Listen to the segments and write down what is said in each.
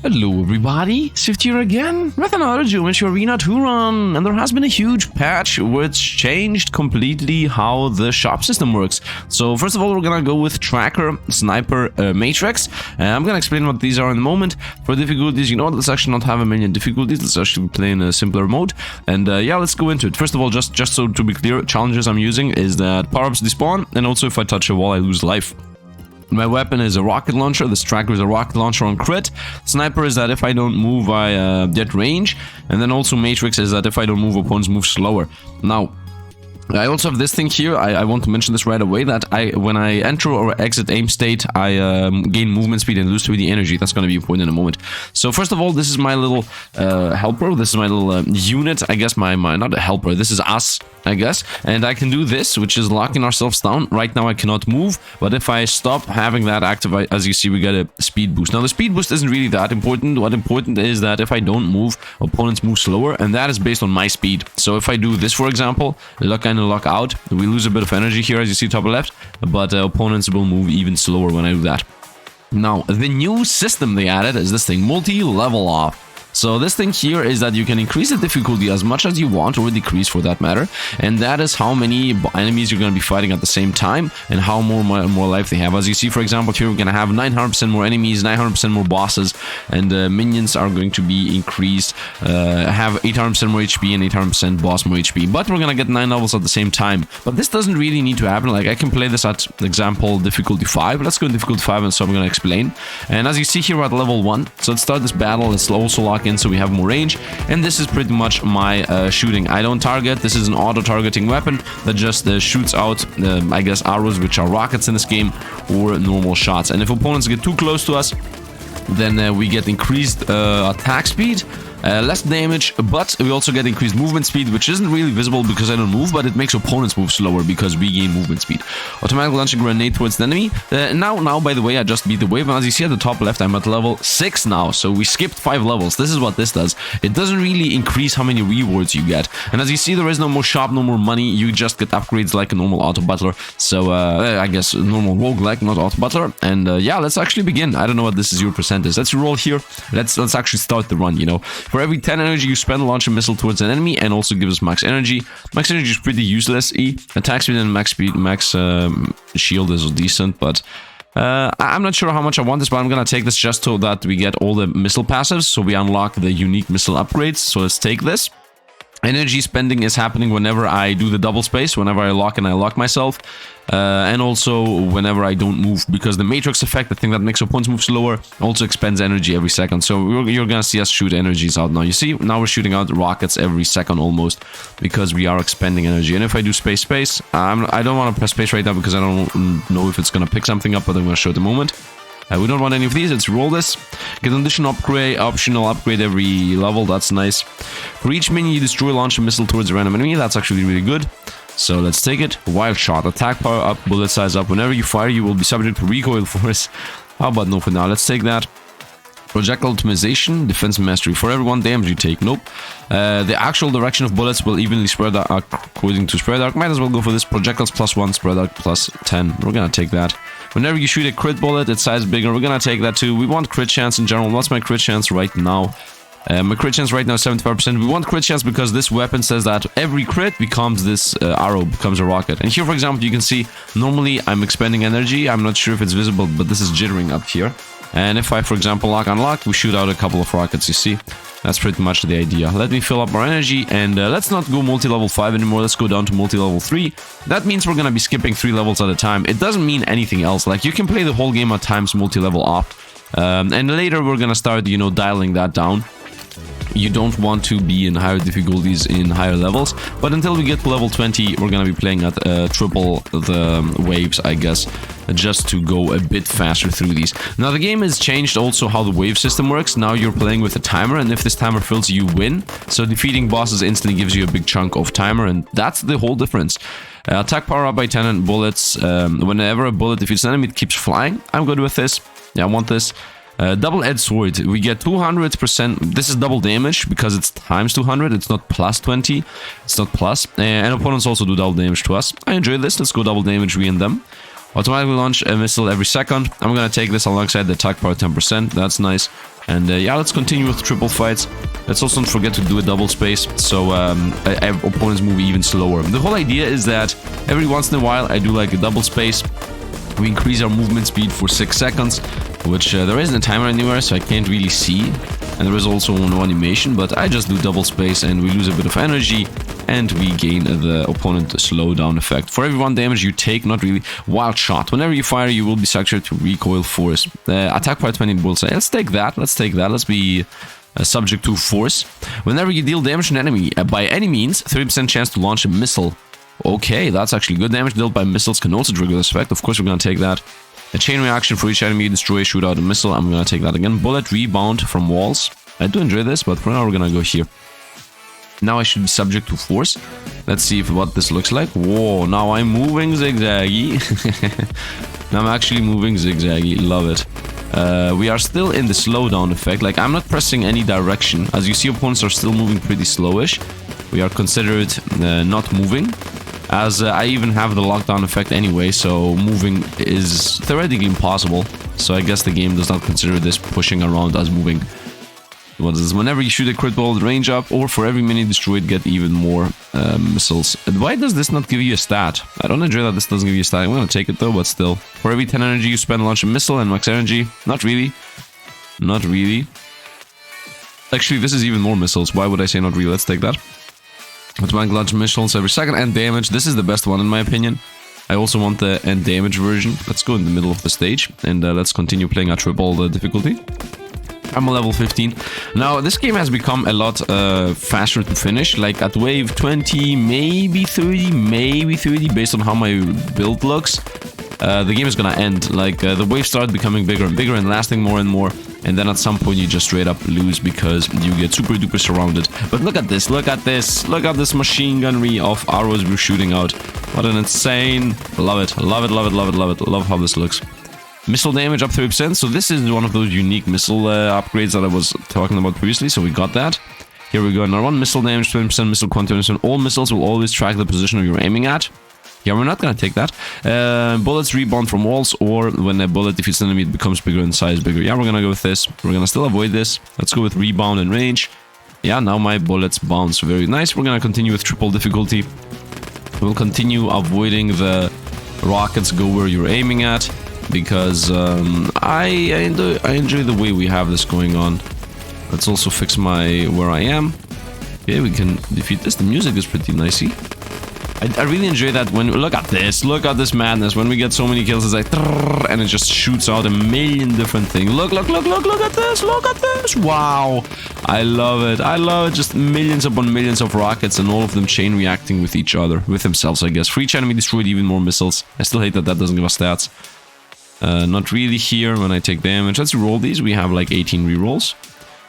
Hello everybody, Sifd here again with another Geometry Arena 2 run, and there has been a huge patch which changed completely how the shop system works. So first of all, we're gonna go with Tracker, Sniper, Matrix. I'm gonna explain what these are in a moment. For difficulties, you know, let's actually not have a million difficulties, let's actually play in a simpler mode. And yeah, let's go into it. First of all, just so to be clear, challenges I'm using is that power-ups despawn, and also if I touch a wall I lose life. My weapon is a rocket launcher. This tracker is a rocket launcher on crit. Sniper is that if I don't move, I get range. And then also Matrix is that if I don't move, opponents move slower. Now, I also have this thing here. I want to mention this right away, that when I enter or exit aim state, I gain movement speed and lose 3D energy. That's going to be important in a moment. So first of all, this is my little helper. This is my little unit. I guess my not a helper. This is us, I guess. And I can do this, which is locking ourselves down. Right now I cannot move, but if I stop having that active, as you see, we get a speed boost. Now the speed boost isn't really that important. What important is that if I don't move, opponents move slower, and that is based on my speed. So if I do this, for example, look and lock out, we lose a bit of energy here, as you see top left, but opponents will move even slower when I do that. Now, the new system they added is this thing, multi-level off. So this thing here is that you can increase the difficulty as much as you want, or decrease for that matter, and that is how many enemies you're going to be fighting at the same time and how more life they have. As you see, for example, here we're going to have 900% more enemies, 900% more bosses, and minions are going to be increased, have 800% more HP and 800% boss more HP, but we're going to get 9 levels at the same time. But this doesn't really need to happen. Like, I can play this at, example, difficulty 5. Let's go to difficulty 5, and so I'm going to explain. And as you see here, we're at level 1, so let's start this battle. Let's also lock in so we have more range, and this is pretty much my shooting. I don't target. This is an auto-targeting weapon that just shoots out, I guess, arrows, which are rockets in this game, or normal shots. And if opponents get too close to us, then we get increased attack speed, less damage, but we also get increased movement speed, which isn't really visible because I don't move, but it makes opponents move slower because we gain movement speed. Automatic launching grenade towards the enemy. Now, by the way, I just beat the wave, and as you see at the top left, I'm at level 6 now, so we skipped 5 levels. This is what this does. It doesn't really increase how many rewards you get, and as you see, there is no more shop, no more money. You just get upgrades like a normal auto butler. So I guess normal roguelike, not auto butler. And yeah, let's actually begin. I don't know what this is your percentage. Let's roll here. Let's actually start the run, you know. For every 10 energy you spend, launch a missile towards an enemy, and also gives us max energy. Max energy is pretty useless. Attack speed and max speed, max shield is decent, but I'm not sure how much I want this, but I'm gonna take this just so that we get all the missile passives, so we unlock the unique missile upgrades. So let's take this. Energy spending is happening whenever I do the double space, whenever I lock and I lock myself, and also whenever I don't move, because the matrix effect, the thing that makes opponents move slower, also expends energy every second. So you're gonna see us shoot energies out now. You see, now we're shooting out rockets every second almost, because we are expending energy. And if I do space, I don't want to press space right now because I don't know if it's gonna pick something up, but I'm gonna show it in a moment. We don't want any of these. Let's roll this. Get an additional optional upgrade every level. That's nice. For each minion you destroy, launch a missile towards a random enemy. That's actually really good. So let's take it. Wild shot. Attack power up, bullet size up. Whenever you fire, you will be subject to recoil force. How about no for now? Let's take that. Projectile optimization, defense mastery. For every 1 damage you take, nope. The actual direction of bullets will evenly spread out according to spread arc. Might as well go for this. Projectiles +1, spread arc +10. We're gonna take that. Whenever you shoot a crit bullet, its size bigger. We're gonna take that too. We want crit chance in general. What's my crit chance right now? My crit chance right now is 75%. We want crit chance because this weapon says that every crit becomes this arrow, becomes a rocket. And here, for example, you can see normally I'm expending energy. I'm not sure if it's visible, but this is jittering up here. And if I, for example, unlock, we shoot out a couple of rockets, you see? That's pretty much the idea. Let me fill up our energy, and let's not go multi-level 5 anymore. Let's go down to multi-level 3. That means we're going to be skipping 3 levels at a time. It doesn't mean anything else. Like, you can play the whole game at times multi-level off. And later we're going to start, you know, dialing that down. You don't want to be in higher difficulties in higher levels, but until we get to level 20, we're gonna be playing at triple the waves, I guess, just to go a bit faster through these. Now, the game has changed also how the wave system works. Now you're playing with a timer, and if this timer fills, you win. So defeating bosses instantly gives you a big chunk of timer, and that's the whole difference. Attack power up by 10 and bullets. Whenever a bullet defeats an enemy, it keeps flying. I'm good with this. Yeah, I want this. Double-edged sword, we get 200%. This is double damage because it's times 200. It's not plus 20. It's not plus. And opponents also do double damage to us. I enjoy this. Let's go double damage, we and them. Automatically launch a missile every second. I'm gonna take this alongside the attack power 10%. That's nice. And yeah, let's continue with triple fights. Let's also not forget to do a double space, so opponents move even slower. The whole idea is that every once in a while I do like a double space. We increase our movement speed for 6 seconds, which there isn't a timer anywhere, so I can't really see. And there is also no animation, but I just do double space and we lose a bit of energy and we gain the opponent slowdown effect. For every 1 damage you take, not really, wild shot. Whenever you fire, you will be subject to recoil force. Attack power 20 bullseye. Let's take that. Let's be subject to force. Whenever you deal damage to an enemy, by any means, 30% chance to launch a missile. Okay, that's actually good. Damage dealt by missiles can also trigger this effect. Of course, we're gonna take that. A chain reaction for each enemy you destroy, shoot out a missile. I'm gonna take that again. Bullet rebound from walls. I do enjoy this, but for now we're gonna go here. Now I should be subject to force. Let's see what this looks like. Whoa, now I'm moving zigzaggy. Now I'm actually moving zigzaggy. Love it. We are still in the slowdown effect. Like, I'm not pressing any direction. As you see, opponents are still moving pretty slowish. We are considered not moving. As I even have the lockdown effect anyway, so moving is theoretically impossible. So I guess the game does not consider this pushing around as moving. What is this? Whenever you shoot a crit ball, range up, or for every mini destroyed, get even more missiles. And why does this not give you a stat? I don't enjoy that this doesn't give you a stat. I'm gonna take it though, but still. For every 10 energy you spend, launch a missile and max energy. Not really. Not really. Actually, this is even more missiles. Why would I say not really? Let's take that. Automatic launch missiles every second and damage. This is the best one in my opinion. I also want the end damage version. Let's go in the middle of the stage and let's continue playing at triple difficulty. I'm a level 15. Now, this game has become a lot faster to finish. Like at wave 20, maybe 30, based on how my build looks. The game is gonna end. Like, the waves start becoming bigger and bigger and lasting more and more. And then at some point you just straight up lose because you get super duper surrounded. But look at this, look at this. Look at this machine gunnery of arrows we're shooting out. What an insane... Love it, love it, love it, love it, love it. Love how this looks. Missile damage up 30%, so this is one of those unique missile upgrades that I was talking about previously, so we got that. Here we go, another one. Missile damage, 20% missile quantity, and all missiles will always track the position you're aiming at. Yeah, we're not gonna take that. Bullets rebound from walls, or when a bullet defeats an enemy, it becomes bigger in size, bigger. Yeah, we're gonna go with this. We're gonna still avoid this. Let's go with rebound and range. Yeah, now my bullets bounce. Very nice. We're gonna continue with triple difficulty. We'll continue avoiding the rockets go where you're aiming at. Because I enjoy the way we have this going on. Let's also fix my where I am. Okay, we can defeat this. The music is pretty nicey. I really enjoy that when... Look at this madness. When we get so many kills, it's like... And it just shoots out a million different things. Look at this. Wow. I love it. I love it. Just millions upon millions of rockets and all of them chain reacting with each other. With themselves, I guess. For each enemy destroyed, even more missiles. I still hate that that doesn't give us stats. Not really here when I take damage. Let's roll these. We have like 18 rerolls.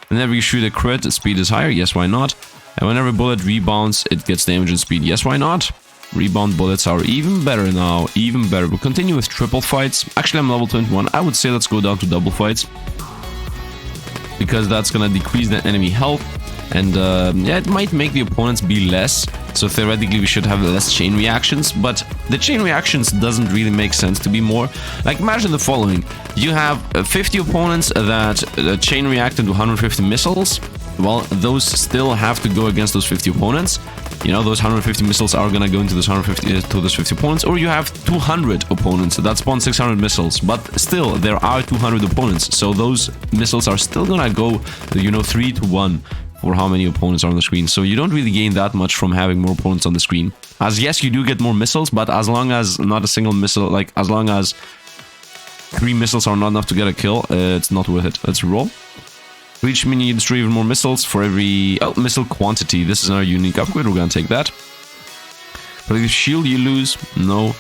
Whenever you shoot a crit, the speed is higher. Yes, why not? And whenever a bullet rebounds, it gets damage and speed. Yes, why not? Rebound bullets are even better now. Even better. We'll continue with triple fights. Actually, I'm level 21. I would say let's go down to double fights. Because that's gonna decrease the enemy health. And yeah, it might make the opponents be less. So theoretically we should have less chain reactions. But the chain reactions doesn't really make sense to be more. Like, imagine the following. You have 50 opponents that chain react into 150 missiles. Well, those still have to go against those 50 opponents. You know, those 150 missiles are gonna go into those 50 opponents. Or you have 200 opponents that spawn 600 missiles. But still, there are 200 opponents. So those missiles are still gonna go, you know, 3 to 1. For how many opponents are on the screen. So you don't really gain that much from having more opponents on the screen. As yes, you do get more missiles, but as long as not a single missile, like as long as 3 missiles are not enough to get a kill, it's not worth it. Let's roll. For each mini you destroy even more missiles. For every missile quantity, this is our unique upgrade. We're gonna take that. For each shield you lose, no.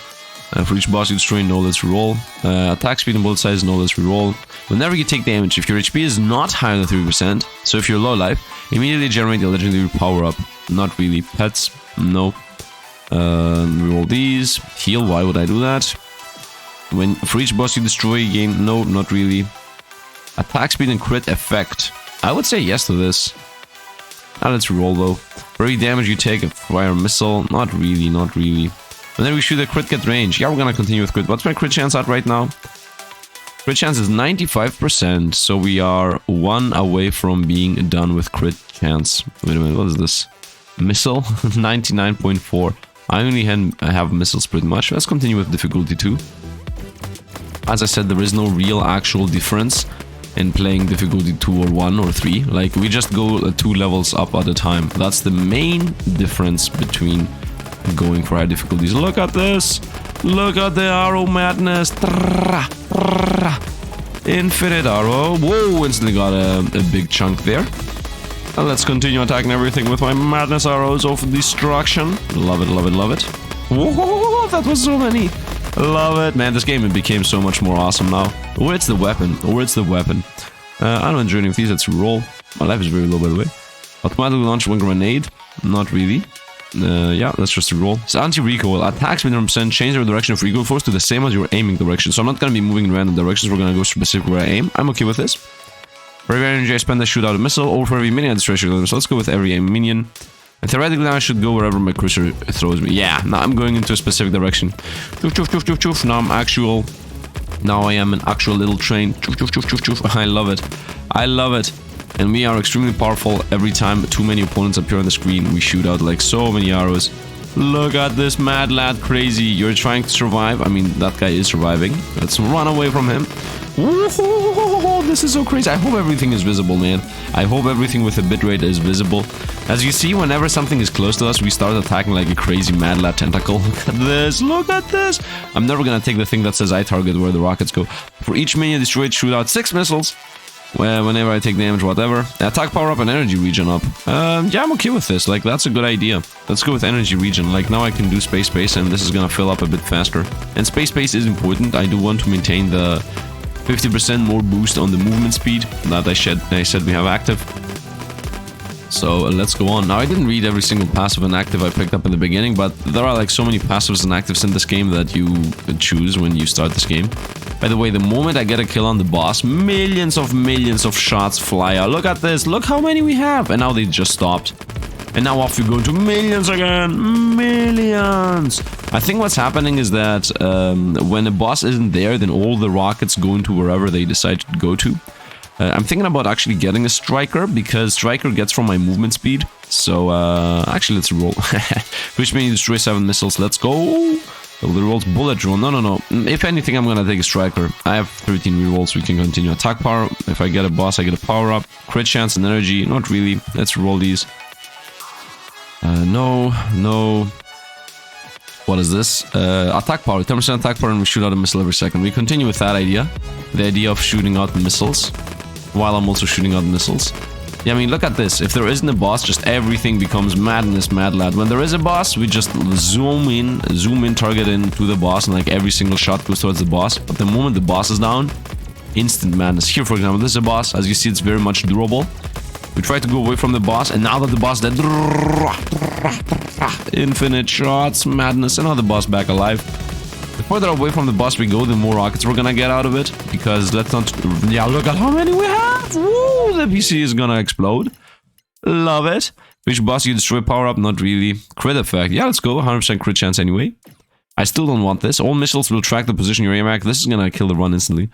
For each boss you destroy, no, let's roll. Attack speed and bullet size, no, let's reroll. Whenever you take damage, if your HP is not higher than 3%, so if you're low life, immediately generate a legendary power up. Not really. Pets, no. Reroll these. Heal, why would I do that? For each boss you destroy, you gain, no, not really. Attack speed and crit effect. I would say yes to this. Now let's reroll though. For every damage you take, a fire missile, not really, not really. And then we shoot a crit get range. Yeah, we're gonna continue with crit. What's my crit chance at right now? Crit chance is 95%, so we are 1 away from being done with crit chance. Wait a minute, what is this? Missile? 99.4. I only have missiles pretty much. Let's continue with difficulty 2. As I said, there is no real actual difference in playing difficulty 2 or 1 or 3. Like, we just go 2 levels up at a time. That's the main difference between going for high difficulties. Look at this! Look at the arrow madness! Infinite arrow. Whoa, instantly got a big chunk there. And let's continue attacking everything with my madness arrows of destruction. Love it, love it, love it. Whoa, that was so many. Love it. Man, this game it became so much more awesome now. Where's the weapon? Where's the weapon? I don't enjoy any of these. Let's roll. My life is very low, by the way. Automatically launch one grenade. Not really. Yeah, let's just roll. So anti-recoil. Attacks with 100% change the direction of recoil force to the same as your aiming direction. So I'm not going to be moving in random directions. We're going to go specific where I aim. I'm okay with this. For every energy I spend, I shoot out a missile. Or for every minion I destroy, I shoot out a missile. Let's go with every aim minion. And theoretically now I should go wherever my cruiser throws me. Yeah, now I'm going into a specific direction. Choof, choof, choof, choof, choof. Now I'm actual... Now I am an actual little train. Choof, choof, choof, choof, choof. I love it. I love it. And we are extremely powerful. Every time too many opponents appear on the screen, we shoot out like so many arrows. Look at this mad lad, crazy. You're trying to survive. I mean, that guy is surviving. Let's run away from him. Woohoo! This is so crazy. I hope everything is visible, man. I hope everything with the bitrate is visible. As you see, whenever something is close to us, we start attacking like a crazy mad lad tentacle. Look at this. Look at this. I'm never gonna take the thing that says I target where the rockets go. For each minion destroyed, shoot out 6 missiles. Whenever I take damage, whatever. Attack power up and energy regen up. Yeah, I'm okay with this. Like, that's a good idea. Let's go with energy regen. Like, now I can do space and this is gonna fill up a bit faster. And space is important. I do want to maintain the 50% more boost on the movement speed that I said we have active. So let's go on. Now I didn't read every single passive and active I picked up in the beginning, but there are like so many passives and actives in this game that you choose when you start this game. By the way, the moment I get a kill on the boss, millions of shots fly out. Look at this, look how many we have. And now they just stopped. And now off we go into millions again. Millions! I think what's happening is that when a boss isn't there, then all the rockets go into wherever they decide to go to. I'm thinking about actually getting a striker, because striker gets from my movement speed. So, actually, let's roll. Which means destroy 7 missiles. Let's go! The rolls bullet roll. No. If anything, I'm gonna take a striker. I have 13 rerolls. We can continue. Attack power. If I get a boss, I get a power up. Crit chance and energy. Not really. Let's roll these. No. What is this? Attack power. 10% attack power and we shoot out a missile every second. We continue with that idea. The idea of shooting out missiles. While I'm also shooting out missiles. Yeah, I mean, look at this. If there isn't a boss, just everything becomes madness, mad lad. When there is a boss, we just zoom in, target in to the boss, and like every single shot goes towards the boss. But the moment the boss is down, instant madness. Here, for example, this is a boss. As you see, it's very much durable. We try to go away from the boss, and now that the boss is dead, infinite shots, madness, and now the boss back alive. The further away from the boss we go, the more rockets we're gonna get out of it. Because let's not... Yeah, look at how many we have! Woo! The PC is gonna explode. Love it. Which boss you destroy power up? Not really. Crit effect. Yeah, let's go. 100% crit chance anyway. I still don't want this. All missiles will track the position you're aiming at. This is gonna kill the run instantly.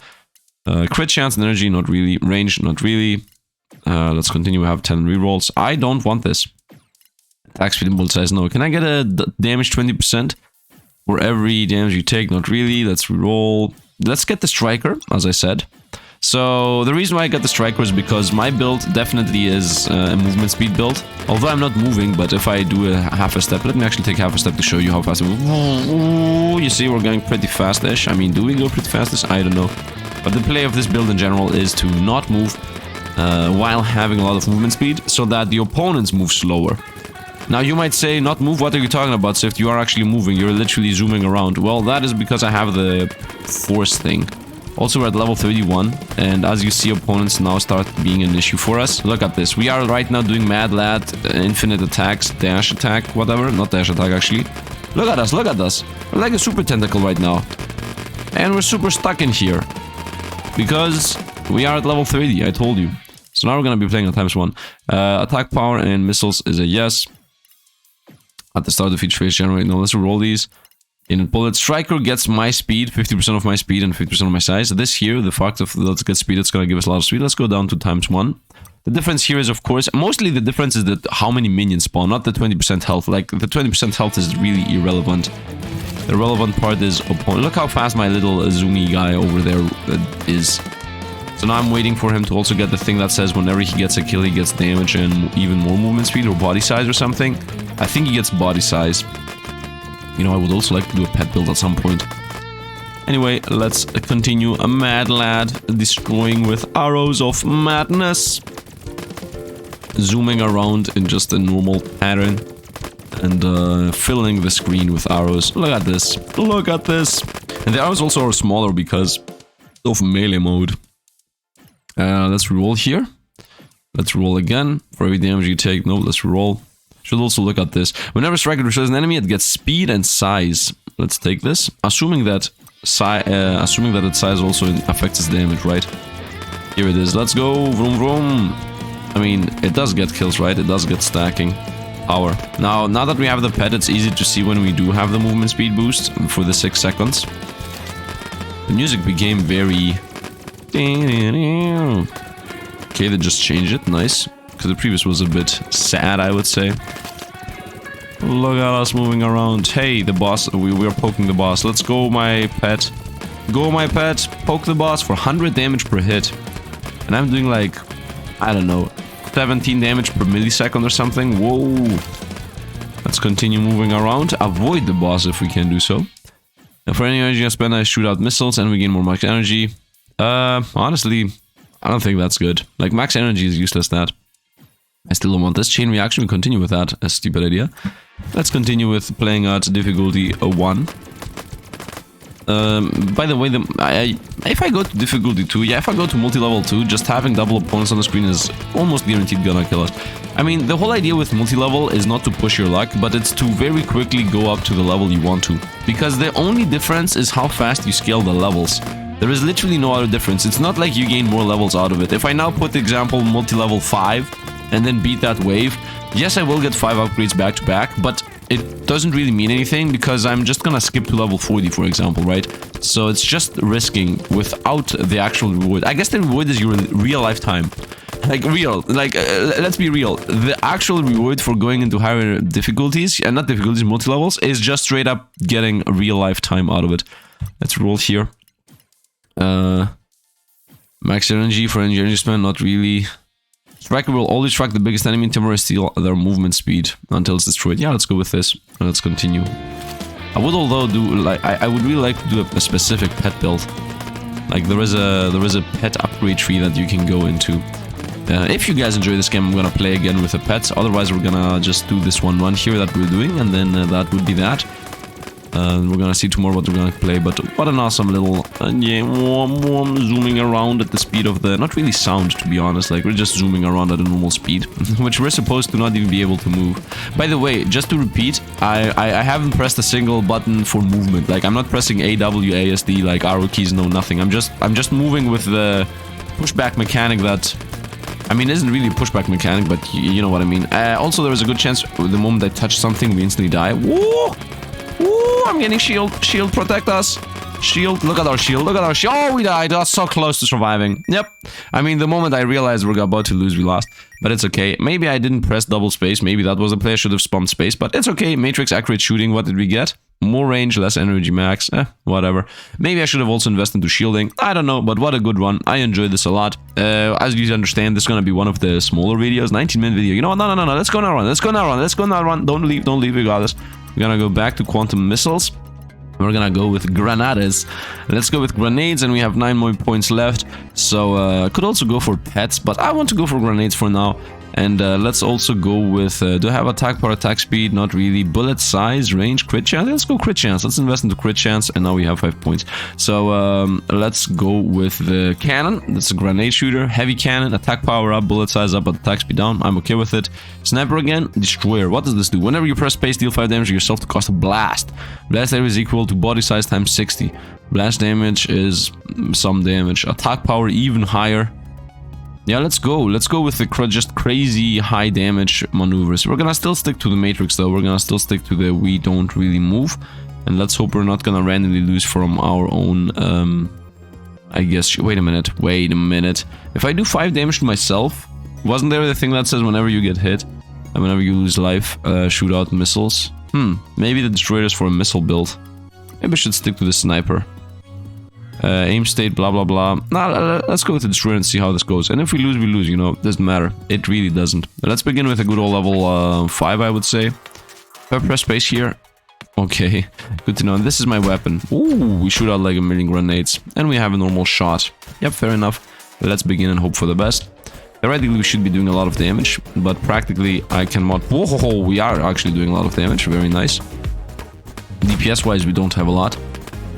Crit chance and energy, not really. Range, not really. Let's continue. We have 10 rerolls. I don't want this. Attack speed and bullet size, no. Can I get a damage 20%? For every damage you take, not really. Let's reroll. Let's get the striker, as I said. So the reason why I got the striker is because my build definitely is a movement speed build. Although I'm not moving, but if I do a half a step, let me actually take half a step to show you how fast I move. You see, we're going pretty fast-ish. I mean, do we go pretty fast-ish? I don't know. But the play of this build in general is to not move while having a lot of movement speed, so that the opponents move slower. Now you might say, not move, what are you talking about, Sifd? You are actually moving, you're literally zooming around. Well, that is because I have the force thing. Also, we're at level 31, and as you see, opponents now start being an issue for us. Look at this, we are right now doing mad lad, infinite attacks, dash attack, whatever. Not dash attack, actually. Look at us, look at us. We're like a super tentacle right now. And we're super stuck in here. Because we are at level 30, I told you. So now we're gonna be playing on ×1. Attack power and missiles is a yes. At the start of each phase generate. Now let's roll these. In bullet, striker gets my speed, 50% of my speed and 50% of my size. This here, the fact of let's get speed, it's gonna give us a lot of speed. Let's go down to ×1. The difference here is, of course, mostly the difference is that how many minions spawn, not the 20% health. Like, the 20% health is really irrelevant. The relevant part is opponent. Look how fast my little zoomy guy over there is. So now I'm waiting for him to also get the thing that says whenever he gets a kill, he gets damage and even more movement speed or body size or something. I think he gets body size. You know, I would also like to do a pet build at some point. Anyway, let's continue. A mad lad destroying with arrows of madness. Zooming around in just a normal pattern. And filling the screen with arrows. Look at this. Look at this. And the arrows also are smaller because of melee mode. Let's reroll here. Let's reroll again. For every damage you take. No, let's reroll. Should also look at this. Whenever striker destroys an enemy, it gets speed and size. Let's take this. Assuming that its size also affects its damage, right? Here it is. Let's go. Vroom vroom. I mean, it does get kills, right? It does get stacking power. Now that we have the pet, it's easy to see when we do have the movement speed boost for the 6 seconds. The music became very... Okay, they just changed it. Nice. Because the previous was a bit sad, I would say. Look at us moving around. Hey, the boss. We are poking the boss. Let's go, my pet. Go, my pet. Poke the boss for 100 damage per hit. And I'm doing like, I don't know, 17 damage per millisecond or something. Whoa. Let's continue moving around. Avoid the boss if we can do so. And for any energy I spend, I shoot out missiles and we gain more max energy. Honestly, I don't think that's good. Like, max energy is useless, that. I still don't want this chain reaction. We continue with that. A stupid idea. Let's continue with playing at difficulty 1. By the way, if I go to difficulty 2, yeah, if I go to multi-level 2, just having double opponents on the screen is almost guaranteed gonna kill us. I mean, the whole idea with multi-level is not to push your luck, but it's to very quickly go up to the level you want to. Because the only difference is how fast you scale the levels. There is literally no other difference. It's not like you gain more levels out of it. If I now put, example, multi-level 5, and then beat that wave, yes, I will get 5 upgrades back to back, but it doesn't really mean anything because I'm just gonna skip to level 40, for example, right? So it's just risking without the actual reward. I guess the reward is your real lifetime. Like, let's be real. The actual reward for going into higher difficulties, and not difficulties, multi-levels, is just straight up getting a real lifetime out of it. Let's roll here. Max energy for energy spend, not really. Striker will always track the biggest enemy in temporary steal their movement speed until it's destroyed. Yeah, let's go with this. And let's continue. I would although do like I would really like to do a specific pet build. Like there is a pet upgrade tree that you can go into. If you guys enjoy this game, I'm gonna play again with the pets. Otherwise, we're gonna just do this one run here that we're doing, and then that would be that. We're gonna see tomorrow what we're gonna play, but what an awesome little, yeah, zooming around at the speed of the, not really sound, to be honest, like, we're just zooming around at a normal speed, which we're supposed to not even be able to move. By the way, just to repeat, I haven't pressed a single button for movement, like, I'm not pressing A, W, A, S, D, like, arrow keys, no, nothing, I'm just moving with the pushback mechanic that, I mean, it isn't really a pushback mechanic, but you know what I mean. Also, there is a good chance, the moment I touch something, we instantly die. Whoa! Ooh, I'm getting shield. Shield, protect us. Shield, look at our shield. Look at our shield. Oh, we died. That's so close to surviving. Yep. I mean, the moment I realized we're about to lose, we lost. But it's okay. Maybe I didn't press double space. Maybe that was a play. I should have spammed space. But it's okay. Matrix accurate shooting. What did we get? More range, less energy max. Whatever. Maybe I should have also invested into shielding. I don't know, but what a good run. I enjoyed this a lot. As you understand, this is going to be one of the smaller videos. 19-minute video. You know what? No. Let's go now run. Let's go now run. Let's go now run. Don't leave. We got this. We're gonna go back to quantum missiles. We're gonna go with grenades. Let's go with grenades, and we have 9 more points left. So I could also go for pets, but I want to go for grenades for now. And let's also go with, do I have attack power, attack speed? Not really. Bullet size, range, crit chance. Let's go crit chance. Let's invest into crit chance, and now we have 5 points. So let's go with the cannon. That's a grenade shooter. Heavy cannon, attack power up, bullet size up, but attack speed down. I'm okay with it. Sniper again, destroyer. What does this do? Whenever you press space, deal 5 damage to yourself to cost a blast. Blast area is equal to body size times 60. Blast damage is some damage. Attack power even higher. Yeah, let's go. Let's go with the just crazy high damage maneuvers. We're gonna still stick to the Matrix though. We're gonna still stick to the we don't really move. And let's hope we're not gonna randomly lose from our own, I guess... Wait a minute. If I do 5 damage to myself, wasn't there the thing that says whenever you get hit and whenever you lose life, shoot out missiles? Maybe the destroyer is for a missile build. Maybe I should stick to the sniper. Aim state, blah blah blah. Nah, let's go with the destroyer and see how this goes. And if we lose, you know, doesn't matter. It really doesn't. But let's begin with a good old level 5, I would say. If I press space here. Okay, good to know. And this is my weapon. Ooh, we shoot out like a million grenades. And we have a normal shot. Yep, fair enough. Let's begin and hope for the best. Theoretically, we should be doing a lot of damage. But practically, I can mod... Whoa, we are actually doing a lot of damage. Very nice. DPS-wise, we don't have a lot.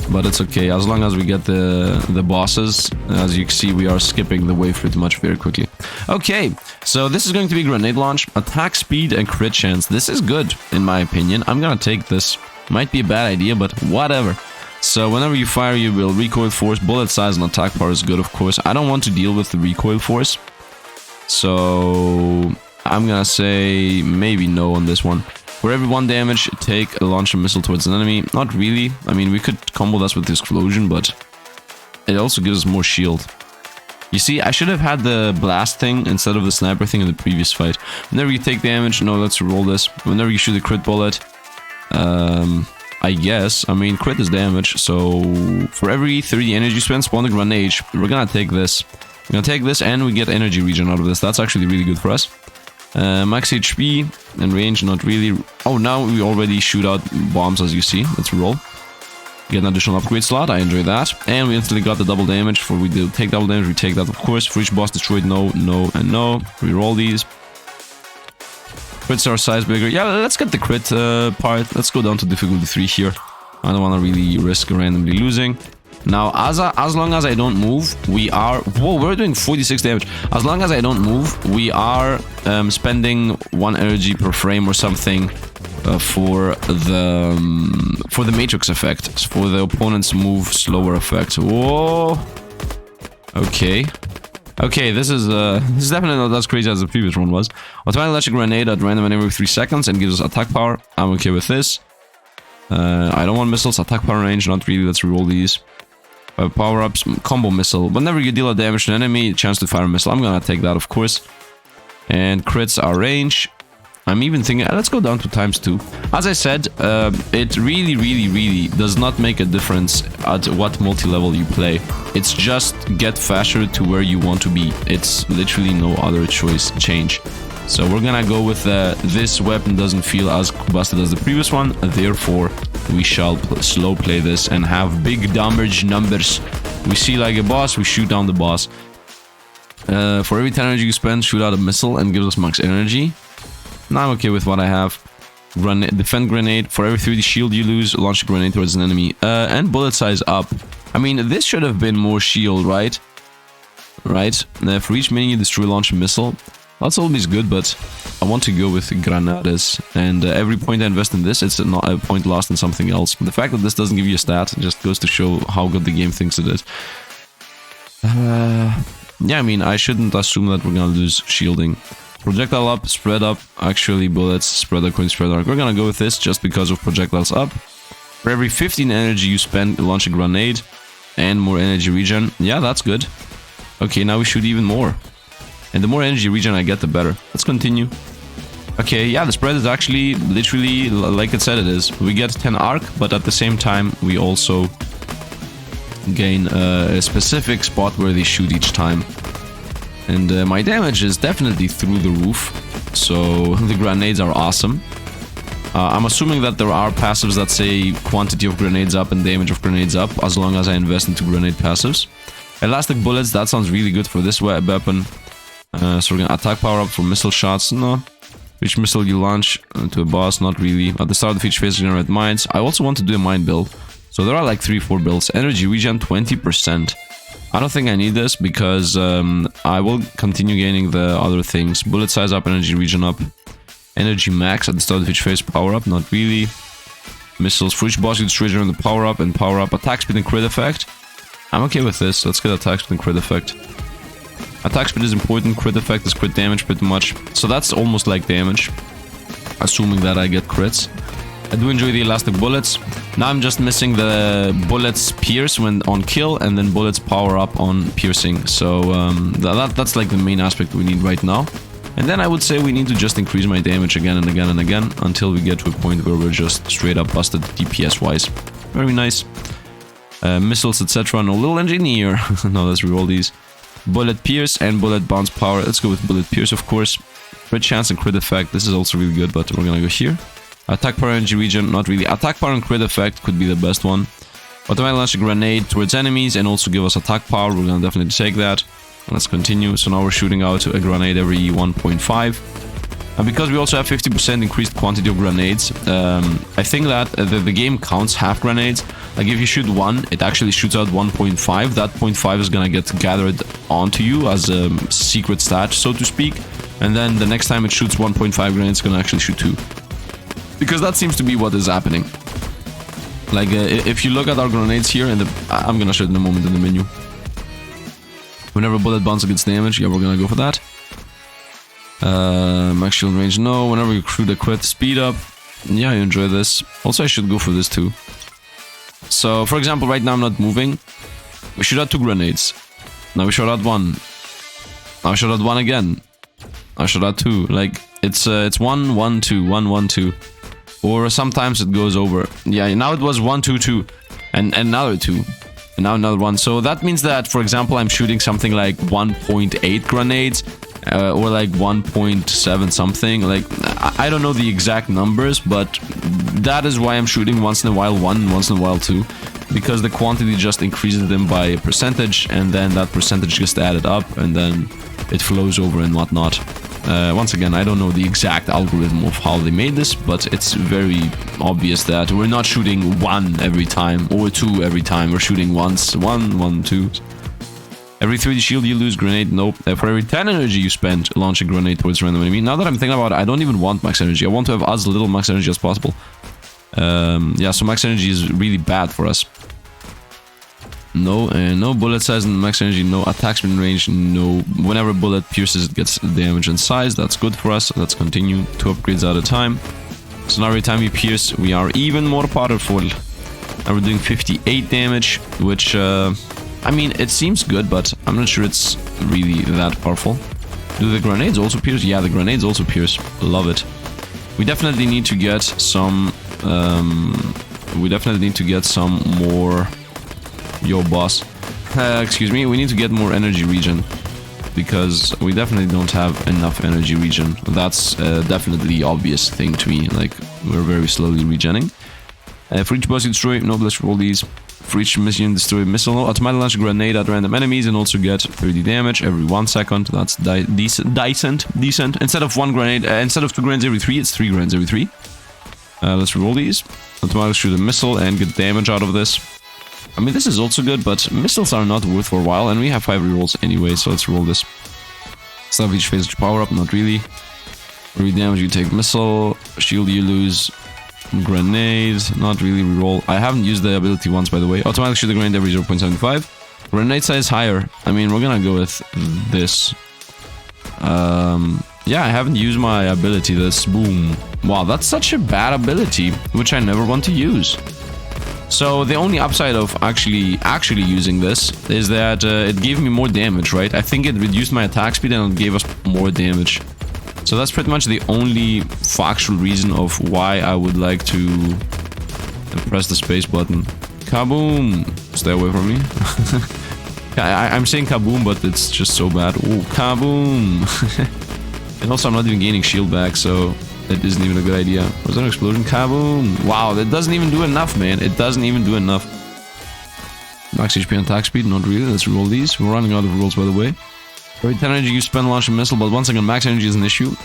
But it's okay, as long as we get the bosses. As you can see, we are skipping the wave pretty much very quickly. Okay, so this is going to be grenade launch, attack speed, and crit chance. This is good, in my opinion. I'm gonna take this. Might be a bad idea, but whatever. So whenever you fire, you will recoil force, bullet size, and attack power is good, of course. I don't want to deal with the recoil force. So I'm gonna say maybe no on this one. For every 1 damage, take a launch a missile towards an enemy. Not really. I mean, we could combo this with the explosion, but it also gives us more shield. You see, I should have had the blast thing instead of the sniper thing in the previous fight. Whenever you take damage, no, let's roll this. Whenever you shoot a crit bullet, I guess. I mean, crit is damage, so for every 30 energy you spend, spawn a grenade. We're gonna take this. We're gonna take this, and we get energy regen out of this. That's actually really good for us. Max HP and range, not really. Oh, now we already shoot out bombs, as you see. Let's roll. Get an additional upgrade slot. I enjoy that. And we instantly got the double damage. For we do take double damage, we take that, of course. For each boss destroyed, no, no, and no. We roll these. Crits are size bigger. Yeah, let's get the crit part. Let's go down to difficulty 3 here. I don't want to really risk randomly losing. Now, as long as I don't move, we are... Whoa, we're doing 46 damage. As long as I don't move, we are spending 1 energy per frame or something for the matrix effect. For the opponent's move slower effect. Whoa. Okay. Okay, this is definitely not as crazy as the previous one was. Automatic electric grenade at random every 3 seconds and gives us attack power. I'm okay with this. I don't want missiles, attack power range, not really. Let's reroll these. Power-ups, combo missile. Whenever you deal a damage to an enemy, chance to fire a missile. I'm gonna take that, of course. And crits are range. I'm even thinking, let's go down to ×2. As I said, it really does not make a difference at what multi-level you play. It's just get faster to where you want to be. It's literally no other change. So we're gonna go with this weapon doesn't feel as busted as the previous one, therefore we shall slow play this and have big damage numbers. We see like a boss, we shoot down the boss. For every 10 energy you spend, shoot out a missile and gives us max energy. Now I'm okay with what I have. Defend grenade, for every 3D shield you lose, launch a grenade towards an enemy. And bullet size up. I mean, this should have been more shield, right? Right? For each minion you destroy, launch a missile. That's always good, but I want to go with granades. And every point I invest in this, it's not a point lost in something else. The fact that this doesn't give you a stat just goes to show how good the game thinks it is. Yeah, I mean, I shouldn't assume that we're gonna lose shielding. Projectile up, spread up. Actually, bullets, spread according to spread arc. We're gonna go with this just because of projectiles up. For every 15 energy you spend, launch a grenade. And more energy regen. Yeah, that's good. Okay, now we shoot even more. And the more energy regen I get, the better. Let's continue. Okay, yeah, the spread is actually literally like it said it is. We get 10 arc, but at the same time, we also gain a specific spot where they shoot each time. And my damage is definitely through the roof. So the grenades are awesome. I'm assuming that there are passives that say quantity of grenades up and damage of grenades up, as long as I invest into grenade passives. Elastic bullets, that sounds really good for this weapon. So we're gonna attack power up for missile shots. No. Which missile you launch to a boss? Not really. At the start of each phase, generate mines. I also want to do a mine build. So there are like 3-4 builds. Energy regen 20%. I don't think I need this because I will continue gaining the other things. Bullet size up, energy regen up. Energy max at the start of each phase, power up. Not really. Missiles for each boss you destroy during the power up and power up. Attack speed and crit effect. I'm okay with this. Let's get attack speed and crit effect. Attack speed is important, crit effect is crit damage pretty much. So that's almost like damage. Assuming that I get crits. I do enjoy the elastic bullets. Now I'm just missing the bullets pierce when on kill, and then bullets power up on piercing. So that's like the main aspect we need right now. And then I would say we need to just increase my damage again and again and again until we get to a point where we're just straight up busted DPS wise. Very nice. Missiles, etc. No little engineer. No, let's reroll these. Bullet pierce and bullet bounce power. Let's go with bullet pierce, of course. Crit chance and crit effect. This is also really good, but we're gonna go here. Attack power, energy regen, not really. Attack power and crit effect could be the best one. Automatic launch a grenade towards enemies and also give us attack power. We're gonna definitely take that. Let's continue. So now we're shooting out a grenade every 1.5. And because we also have 50% increased quantity of grenades, I think that the game counts half grenades. Like if you shoot one, it actually shoots out 1.5. That 0.5 is gonna get gathered onto you as a secret stat, so to speak. And then the next time it shoots 1.5 grenades, it's gonna actually shoot 2. Because that seems to be what is happening. Like, if you look at our grenades here, I'm gonna show it in a moment in the menu. Whenever a bullet bouncer gets damage, yeah, we're gonna go for that. Max shield range, no. Whenever you crew the quit, speed up. Yeah, you enjoy this. Also, I should go for this too. So, for example, right now I'm not moving. We shoot out 2 grenades. Now we shot out 1. Now we shot out 1 again. I shot out 2. Like, it's 1, 1, 2, 1, 1, 2. Or sometimes it goes over. Yeah, now it was 1, 2, 2. And another 2. And now another 1. So that means that, for example, I'm shooting something like 1.8 grenades. Or like 1.7 something. Like, I don't know the exact numbers, but that is why I'm shooting once in a while 1, once in a while 2. Because the quantity just increases them by a percentage, and then that percentage gets added up, and then it flows over and whatnot. Once again, I don't know the exact algorithm of how they made this, but it's very obvious that we're not shooting 1 every time, or 2 every time. We're shooting once, 1, 1, 2. Every 3 shield you lose grenade, nope. For every 10 energy you spend, launch a grenade towards random enemy. Now that I'm thinking about it, I don't even want max energy. I want to have as little max energy as possible. Yeah, so max energy is really bad for us. No, no bullet size and max energy, no attack speed range, no. Whenever a bullet pierces, it gets damage and size. That's good for us. Let's continue. 2 upgrades at a time. So now every time we pierce, we are even more powerful. Now we're doing 58 damage, which... I mean, it seems good, but I'm not sure it's really that powerful. Do the grenades also pierce? Yeah, the grenades also pierce. Love it. We definitely need to get some... more... Yo, boss. Excuse me, we need to get more energy regen. Because we definitely don't have enough energy regen. That's definitely the obvious thing to me. Like, we're very slowly regenning. For each boss you destroy... No, let's roll these. For each mission, destroy a missile. No, automatically launch a grenade at random enemies and also get 30 damage every 1 second. That's decent. Instead of 1 grenade, instead of 2 grenades every 3, it's 3 grenades every 3. Let's roll these. Automatically shoot a missile and get damage out of this. I mean, this is also good, but missiles are not worth for a while, and we have 5 rerolls anyway, so let's roll this. Stuff each phase power up, not really. Every damage you take missile, shield you lose. Grenade, not really reroll. I haven't used the ability once, by the way. Automatically shoot the grenade every 0.75. Grenade size higher. I mean, we're gonna go with this. Yeah, I haven't used my ability. This boom. Wow, that's such a bad ability, which I never want to use. So the only upside of actually using this is that it gave me more damage, right? I think it reduced my attack speed and it gave us more damage. So that's pretty much the only factual reason of why I would like to press the space button. Kaboom! Stay away from me. I'm saying kaboom, but it's just so bad. Oh, kaboom! And also I'm not even gaining shield back, so it isn't even a good idea. Was that an explosion? Kaboom! Wow, that doesn't even do enough, man. It doesn't even do enough. Max HP and attack speed, not really. Let's roll these. We're running out of rolls, by the way. Every 10 energy you spend launch a missile, but once again, max energy is an issue.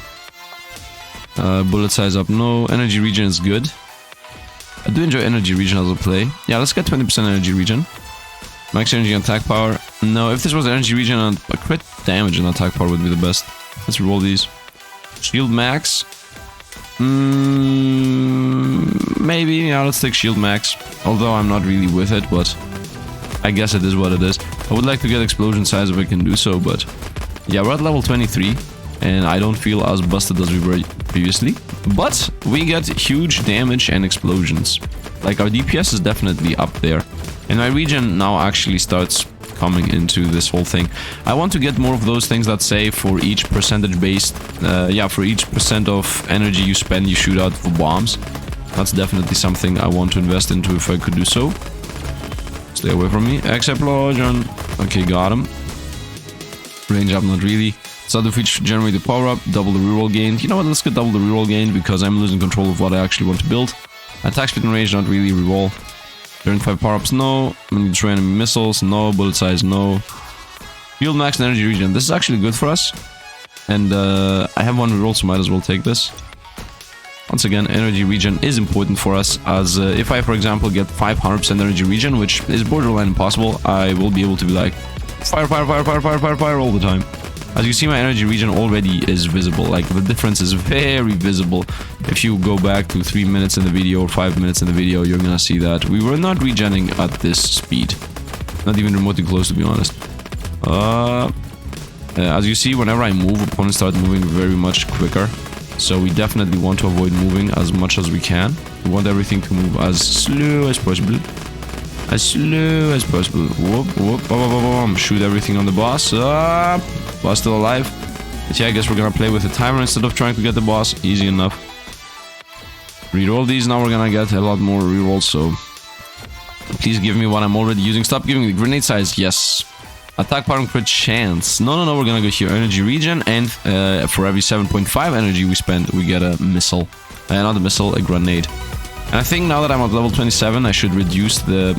Bullet size up, no. Energy regen is good. I do enjoy energy regen as a play. Yeah, let's get 20% energy regen. Max energy and attack power. No, if this was energy regen and a crit damage and attack power would be the best. Let's roll these. Shield max. Maybe, yeah, let's take shield max. Although I'm not really with it, but I guess it is what it is. I would like to get explosion size if I can do so, but yeah, we're at level 23. and I don't feel as busted as we were previously. But we get huge damage and explosions. Like, our DPS is definitely up there. And my regen now actually starts coming into this whole thing. I want to get more of those things that say for each percentage based, for each percent of energy you spend, you shoot out for bombs. That's definitely something I want to invest into if I could do so. Stay away from me. Explosion. Okay, got him. Range up, not really. Start the feature, generate the power up, double the reroll gain. You know what, let's get double the reroll gain because I'm losing control of what I actually want to build. Attack speed and range, not really. Reroll. Turn 5 power-ups, no. I'm gonna destroy enemy missiles, no. Bullet size, no. Field max and energy regen. This is actually good for us. And I have one reroll, so might as well take this. Once again, energy regen is important for us, as if I, for example, get 500% energy regen, which is borderline impossible, I will be able to be like, fire, fire, fire, fire, fire, fire, fire all the time. As you see, my energy regen already is visible. Like, the difference is very visible. If you go back to 3 minutes in the video or 5 minutes in the video, you're gonna see that we were not regenning at this speed. Not even remotely close, to be honest. As you see, whenever I move, opponents start moving very much quicker. So we definitely want to avoid moving as much as we can. We want everything to move as slow as possible. As slow as possible. Whoop, whoop, boom, boom, boom. Shoot everything on the boss. Boss still alive. But yeah, I guess we're gonna play with a timer instead of trying to get the boss. Easy enough. Reroll these. Now we're gonna get a lot more rerolls, so please give me what I'm already using. Stop giving me the grenade size. Yes. Attack power and crit chance. No, we're gonna go here. Energy regen, and for every 7.5 energy we spend, we get a missile. Not a missile, a grenade. And I think now that I'm at level 27, I should reduce the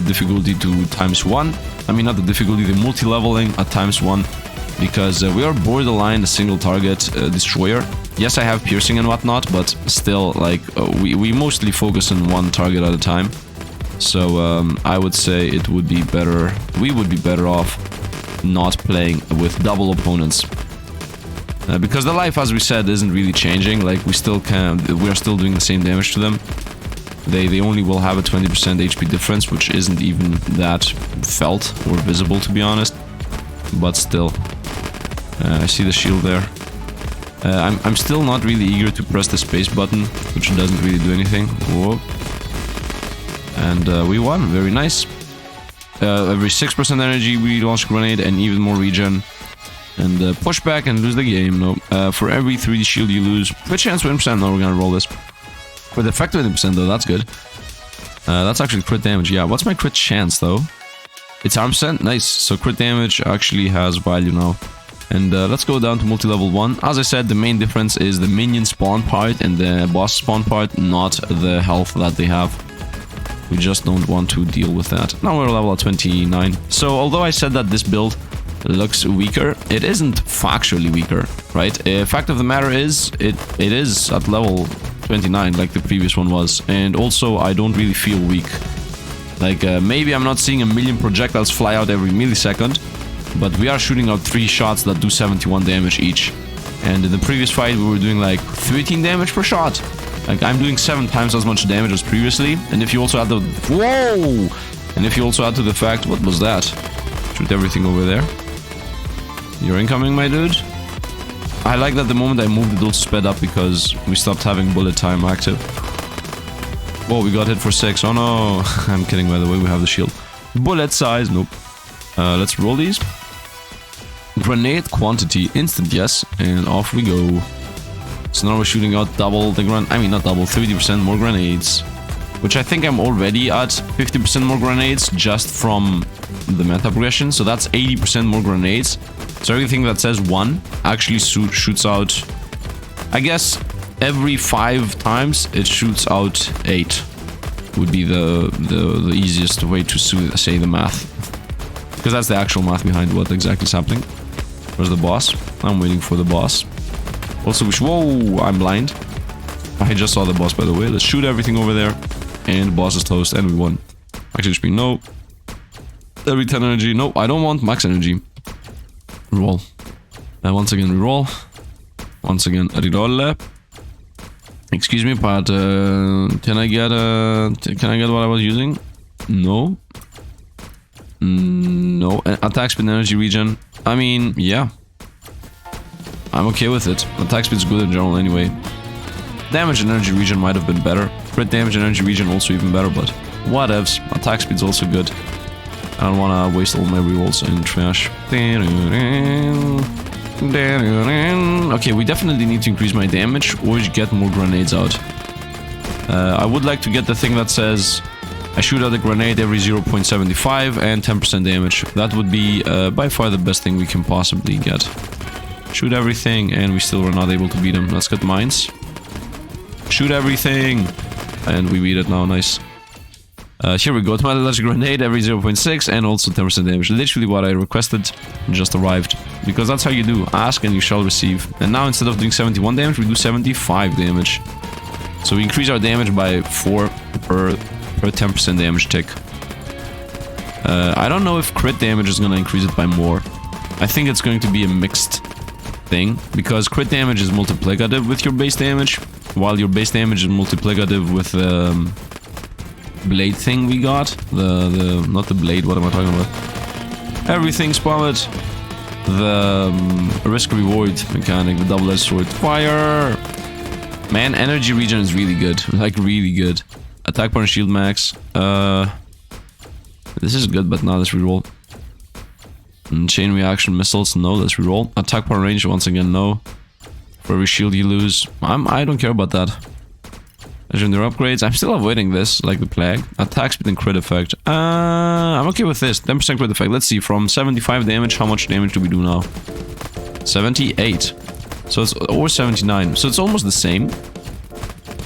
difficulty to ×1. I mean, not the difficulty, the multi-leveling at ×1. Because we are borderline a single target destroyer. Yes, I have piercing and whatnot, but still, like, we mostly focus on one target at a time. So I would say it would be better, we would be better off not playing with double opponents. Because the life, as we said, isn't really changing. Like, we are still doing the same damage to them. They only will have a 20% HP difference, which isn't even that felt or visible, to be honest. But still. I see the shield there. I'm still not really eager to press the space button, which doesn't really do anything. Whoa. And we won. Very nice. Every 6% energy, we launch a grenade and even more regen. And push back and lose the game. No. For every 3D shield you lose, crit chance 20%. No, we're gonna roll this. With effect 20% though, that's good. That's actually crit damage. Yeah, what's my crit chance though? It's arm percent. Nice. So crit damage actually has value now. And let's go down to multi-level 1. As I said, the main difference is the minion spawn part and the boss spawn part, not the health that they have. We just don't want to deal with that. Now we're level at 29. So although I said that this build looks weaker, it isn't factually weaker, right? Fact of the matter is, it is at level 29 like the previous one was. And also, I don't really feel weak. Like, maybe I'm not seeing a million projectiles fly out every millisecond, but we are shooting out 3 shots that do 71 damage each. And in the previous fight, we were doing like 13 damage per shot. Like, I'm doing 7 times as much damage as previously. And if you also add the... Whoa! And if you also add to the fact... What was that? Shoot everything over there. You're incoming, my dude. I like that the moment I moved, it also sped up because we stopped having bullet time active. Whoa, we got hit for 6. Oh no. I'm kidding, by the way. We have the shield. Bullet size. Nope. Let's roll these. Grenade quantity. Instant, yes. And off we go. So now we're shooting out double the I mean, not double, 30% more grenades. Which I think I'm already at 50% more grenades just from the meta progression. So that's 80% more grenades. So everything that says 1 actually shoots out, I guess, every 5 times it shoots out 8. Would be the easiest way to say the math. Because that's the actual math behind what exactly is happening. Where's the boss? I'm waiting for the boss. Also, whoa, I'm blind. I just saw the boss, by the way. Let's shoot everything over there. And the boss is toast, and we won. Actually, HP, no. Every 10 energy. No, I don't want max energy. Reroll. Once again, reroll. Once again, reroll. Excuse me, but can I get what I was using? No. No. Attack speed, energy regen. I mean, yeah. I'm okay with it. Attack speed's good in general anyway. Damage and energy regen might have been better. Crit damage and energy regen also even better, but whatevs. Attack speed's also good. I don't want to waste all my rerolls in trash. Okay, we definitely need to increase my damage or get more grenades out. I would like to get the thing that says I shoot out a grenade every 0.75 and 10% damage. That would be by far the best thing we can possibly get. Shoot everything and we still were not able to beat him. Let's get mines. Shoot everything! And we beat it now, nice. Here we go, automatic electric grenade every 0.6 and also 10% damage. Literally what I requested, just arrived. Because that's how you do, ask and you shall receive. And now instead of doing 71 damage, we do 75 damage. So we increase our damage by 4 per 10% damage tick. I don't know if crit damage is gonna increase it by more. I think it's going to be a mixed thing. Because crit damage is multiplicative with your base damage. While your base damage is multiplicative with blade thing we got. Not the blade, what am I talking about? Everything spotted. The risk reward mechanic, the double-edged sword. Fire! Man, energy regen is really good. Like, really good. Attack power and shield max. This is good, but now let's reroll. And chain reaction missiles, no, let's reroll. Attack power range, once again, no. For every shield you lose. I don't care about that. Legendary upgrades. I'm still avoiding this, like the plague. Attack speed and crit effect. I'm okay with this. 10% crit effect. Let's see, from 75 damage, how much damage do we do now? 78. So it's, or 79. So it's almost the same.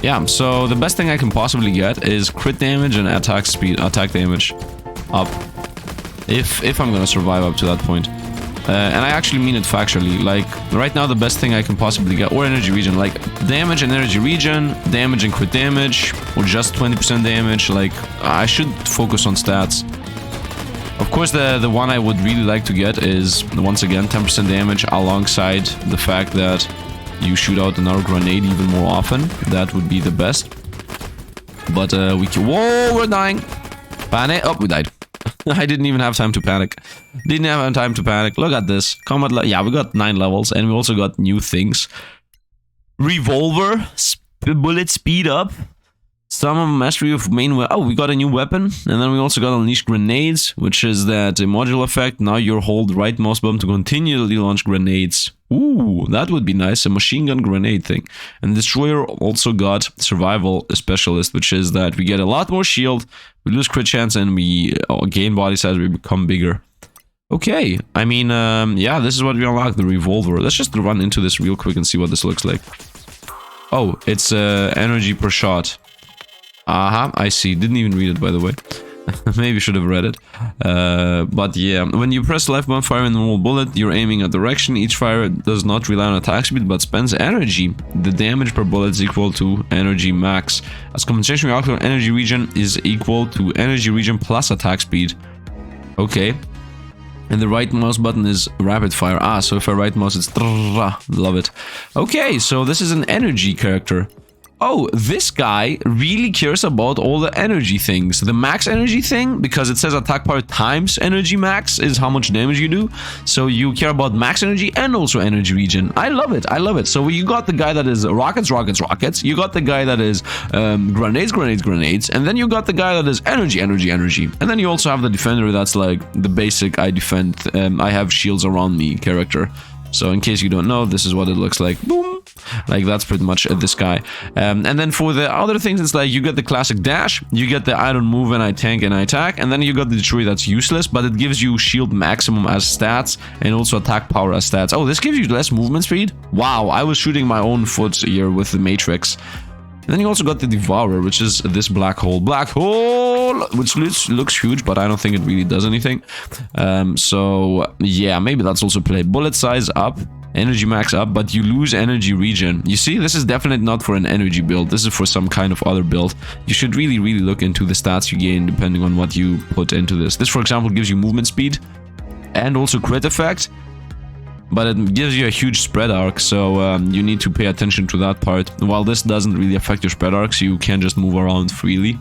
Yeah, so the best thing I can possibly get is crit damage and attack speed, attack damage up. If I'm gonna survive up to that point. And I actually mean it factually, like, right now the best thing I can possibly get, or energy regen, like, damage and energy regen, damage and crit damage, or just 20% damage, like, I should focus on stats. Of course, the one I would really like to get is, once again, 10% damage, alongside the fact that you shoot out another grenade even more often. That would be the best. But, we can— whoa, we're dying! Panic! Oh, we died. I didn't even have time to panic. Didn't have time to panic. Look at this. Combat yeah, we got 9 levels and we also got new things. Revolver. Bullet speed up. Some mastery of main weapon. Oh, we got a new weapon. And then we also got unleash grenades, which is that module effect. Now you hold right mouse button to continually launch grenades. Ooh, that would be nice. A machine gun grenade thing. And Destroyer also got survival specialist, which is that we get a lot more shield, we lose crit chance, and we gain body size, we become bigger. Okay, I mean, yeah, this is what we unlock, the revolver. Let's just run into this real quick and see what this looks like. Oh, it's energy per shot. Aha, I see. Didn't even read it, by the way. Maybe should have read it. But yeah, when you press left button, fire a normal bullet, you're aiming a direction. Each fire does not rely on attack speed, but spends energy. The damage per bullet is equal to energy max. As compensation, your output energy regen is equal to energy regen plus attack speed. Okay. And the right mouse button is rapid fire. Ah, so if I right mouse, it's... Love it. Okay, so this is an energy character. Oh, this guy really cares about all the energy things. The max energy thing, because it says attack power times energy max is how much damage you do. So you care about max energy and also energy regen. I love it. I love it. So you got the guy that is rockets, rockets, rockets. You got the guy that is grenades, grenades, grenades. And then you got the guy that is energy, energy, energy. And then you also have the defender that's like the basic I defend, I have shields around me character. So in case you don't know, this is what it looks like. Boom. Like that's pretty much this guy. And then for the other things, it's like you get the classic dash, you get the I don't move and I tank and I attack, and then you got the Destroy that's useless, but it gives you shield maximum as stats and also attack power as stats. Oh, this gives you less movement speed? Wow, I was shooting my own foot here with the Matrix. And then you also got the Devourer, which is this black hole. Black hole! Which looks huge, but I don't think it really does anything. So, yeah, maybe that's also play. Bullet size up, energy max up, but you lose energy regen. You see, this is definitely not for an energy build. This is for some kind of other build. You should really, really look into the stats you gain depending on what you put into this. This, for example, gives you movement speed and also crit effect. But it gives you a huge spread arc, so you need to pay attention to that part. While this doesn't really affect your spread arcs, you can just move around freely.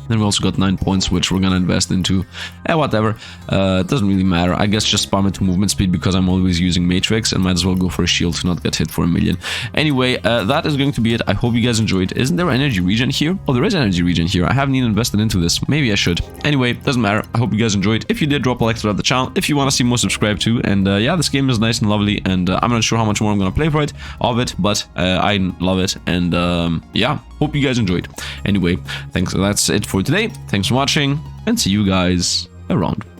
Then we also got 9 points, which we're gonna invest into whatever. It doesn't really matter. I guess just spam it to movement speed because I'm always using Matrix and might as well go for a shield to not get hit for a million. Anyway, that is going to be it. I hope you guys enjoyed. Isn't there energy regen here? Oh, there is energy regen here. I haven't even invested into this. Maybe I should. Anyway, doesn't matter. I hope you guys enjoyed. If you did, drop a like to the channel. If you want to see more, subscribe too. And yeah, this game is nice and lovely, and I'm not sure how much more I'm gonna play for it, but I love it, and yeah, hope you guys enjoyed. Anyway, thanks. That's it for today. Thanks for watching, and see you guys around.